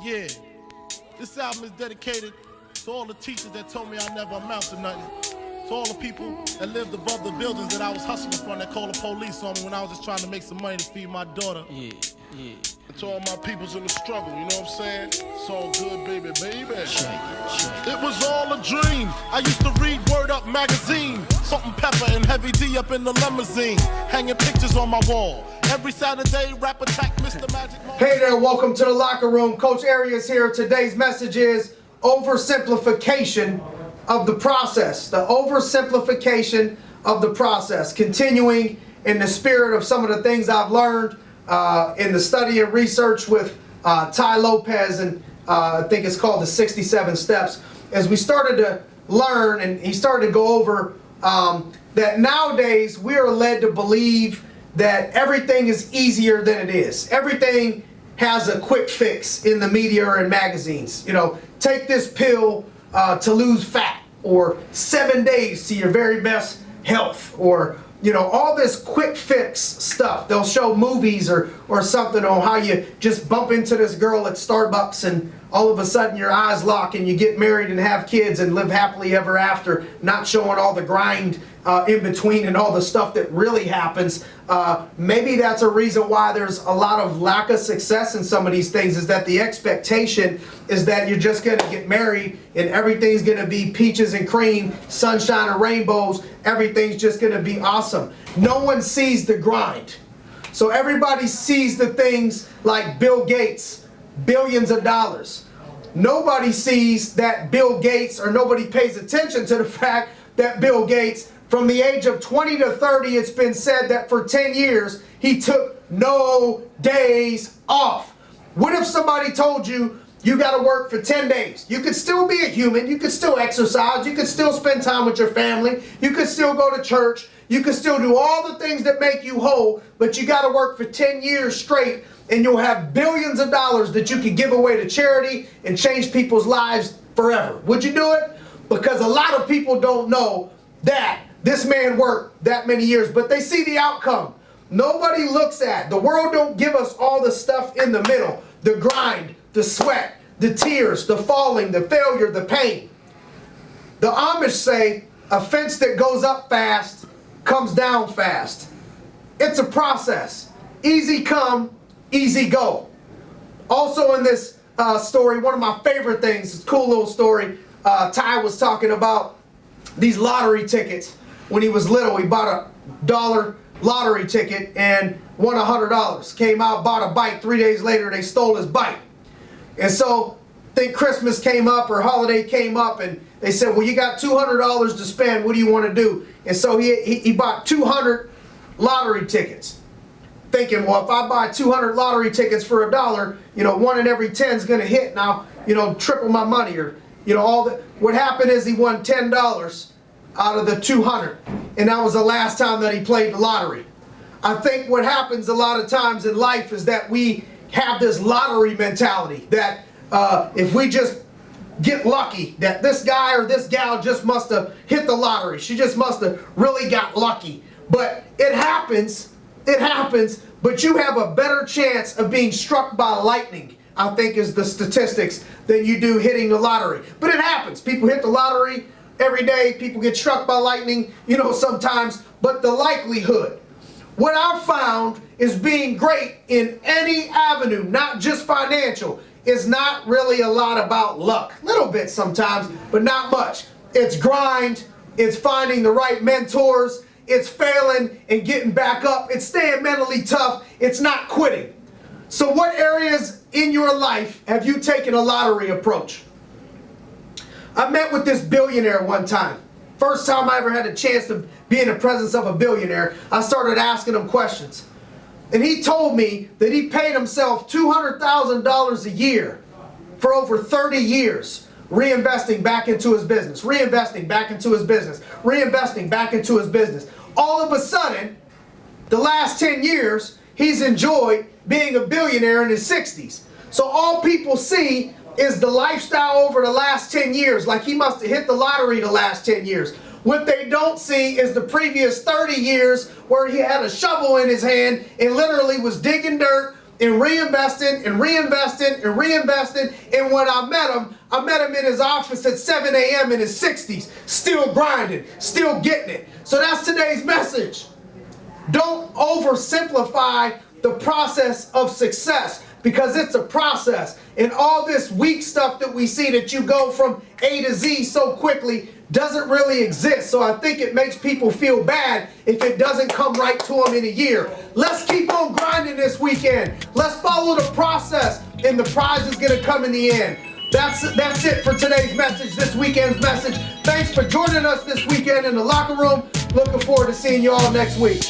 Yeah, this album is dedicated to all the teachers that told me I never amount to nothing. To all the people that lived above the buildings that I was hustling from that called the police on me when I was just trying to make some money to feed my daughter. Yeah. And to all my peoples in the struggle, you know what I'm saying? It's all good, baby. Check it. It was all a dream. I used to read Word Up magazine. Salt and Pepper and Heavy D up in the limousine. Hanging pictures on my wall. Every Saturday, rap attack, Mr. Magic. Hey there, welcome to the locker room. Coach Arias here. Today's message is Over-Simplification of the process. The oversimplification of the process. Continuing in the spirit of some of the things I've learned in the study and research with Ty Lopez, and I think it's called the 67 Steps. As we started to learn, and he started to go over that nowadays we are led to believe that everything is easier than it is. Everything has a quick fix in the media or in magazines. You know, take this pill to lose fat, or 7 days to your very best health, or you know, all this quick fix stuff. They'll show movies or something on how you just bump into this girl at Starbucks and all of a sudden your eyes lock and you get married and have kids and live happily ever after, not showing all the grind in between and all the stuff that really happens. Maybe that's a reason why there's a lot of lack of success in some of these things, is that the expectation is that you're just going to get married and everything's going to be peaches and cream, sunshine and rainbows. Everything's just going to be awesome. No one sees the grind. So everybody sees the things like Bill Gates, billions of dollars. Nobody sees that Bill Gates, or nobody pays attention to the fact that Bill Gates, from the age of 20 to 30, it's been said that for 10 years, he took no days off. What if somebody told you, you got to work for 10 days? You could still be a human. You could still exercise. You could still spend time with your family. You could still go to church. You could still do all the things that make you whole, but you got to work for 10 years straight, and you'll have billions of dollars that you could give away to charity and change people's lives forever. Would you do it? Because a lot of people don't know that this man worked that many years, but they see the outcome. Nobody looks at. The world don't give us all the stuff in the middle. The grind, the sweat, the tears, the falling, the failure, the pain. The Amish say a fence that goes up fast comes down fast. It's a process. Easy come, easy go. Also in this story, one of my favorite things, this cool little story, Ty was talking about these lottery tickets. When he was little, he bought $1 lottery ticket and won $100. Came out, bought a bike. 3 days later, they stole his bike. And so, I think Christmas came up or holiday came up, and they said, well, you got $200 to spend. What do you want to do? And so he bought 200 lottery tickets, thinking, well, if I buy 200 lottery tickets for $1, you know, 1 in every 10 is going to hit. Now, you know, triple my money, or you know, all that. What happened is he won $10 out of the 200, and that was the last time that he played the lottery. I think what happens a lot of times in life is that we have this lottery mentality that if we just get lucky, that this guy or this gal just must have hit the lottery. She just must have really got lucky. But it happens, but you have a better chance of being struck by lightning, I think, is the statistics, than you do hitting the lottery. But it happens. People hit the lottery every day. People get struck by lightning, you know, sometimes. But the likelihood, what I've found is being great in any avenue, not just financial, is not really a lot about luck. Little bit sometimes, but not much. It's grind. It's finding the right mentors. It's failing and getting back up. It's staying mentally tough. It's not quitting. So what areas in your life have you taken a lottery approach? I met with this billionaire one time. First time I ever had a chance to be in the presence of a billionaire, I started asking him questions. And he told me that he paid himself $200,000 a year for over 30 years, reinvesting back into his business, reinvesting back into his business, reinvesting back into his business. All of a sudden, the last 10 years, he's enjoyed being a billionaire in his 60s. So all people see is the lifestyle over the last 10 years, like he must have hit the lottery the last 10 years. What they don't see is the previous 30 years where he had a shovel in his hand and literally was digging dirt and reinvesting and reinvesting and reinvesting. And when I met him in his office at 7 a.m. in his 60s, still grinding, still getting it. So that's today's message. Don't oversimplify the process of success, because it's a process. And all this weak stuff that we see that you go from A to Z so quickly doesn't really exist. So I think it makes people feel bad if it doesn't come right to them in a year. Let's keep on grinding this weekend. Let's follow the process, and the prize is going to come in the end. That's it for today's message, this weekend's message. Thanks for joining us this weekend in the locker room. Looking forward to seeing you all next week.